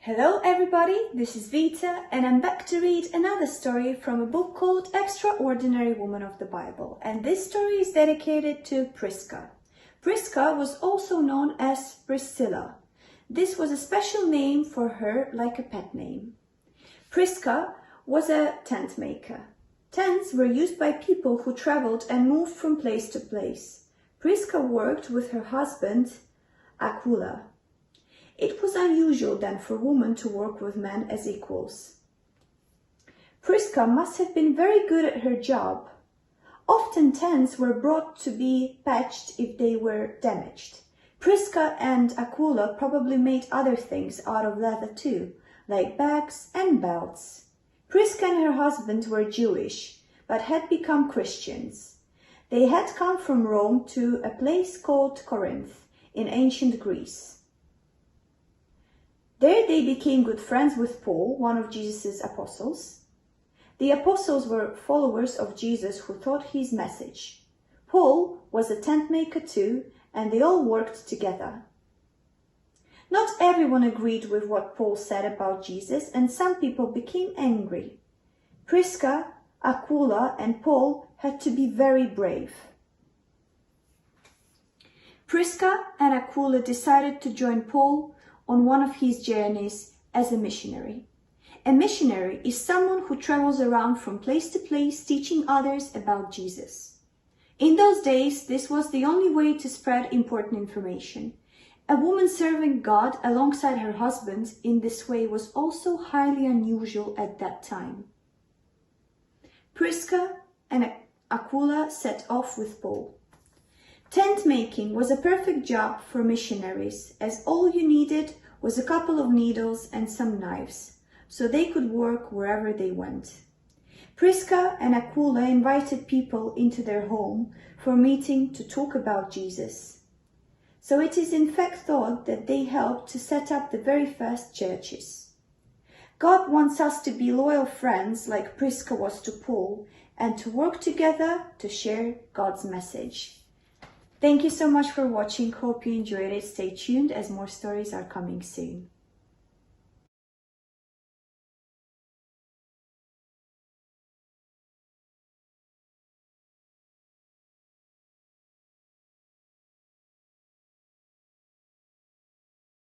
Hello everybody, this is Vita and I'm back to read another story from a book called Extraordinary Woman of the Bible, and this story is dedicated to Prisca. Prisca was also known as Priscilla. This was a special name for her, like a pet name. Prisca was a tent maker. Tents were used by people who traveled and moved from place to place. Prisca worked with her husband, Aquila. It was unusual then for women to work with men as equals. Prisca must have been very good at her job. Often tents were brought to be patched if they were damaged. Prisca and Aquila probably made other things out of leather too, like bags and belts. Prisca and her husband were Jewish, but had become Christians. They had come from Rome to a place called Corinth in ancient Greece. There they became good friends with Paul, one of Jesus' apostles. The apostles were followers of Jesus who taught his message. Paul was a tent maker too, and they all worked together. Not everyone agreed with what Paul said about Jesus, and some people became angry. Prisca, Aquila, and Paul had to be very brave. Prisca and Aquila decided to join Paul on one of his journeys as a missionary. A missionary is someone who travels around from place to place teaching others about Jesus. In those days, this was the only way to spread important information. A woman serving God alongside her husband in this way was also highly unusual at that time. Prisca and Aquila set off with Paul. Tent making was a perfect job for missionaries, as all you needed was a couple of needles and some knives, so they could work wherever they went. Prisca and Aquila invited people into their home for a meeting to talk about Jesus. So it is in fact thought that they helped to set up the very first churches. God wants us to be loyal friends like Prisca was to Paul, and to work together to share God's message. Thank you so much for watching. Hope you enjoyed it. Stay tuned as more stories are coming soon.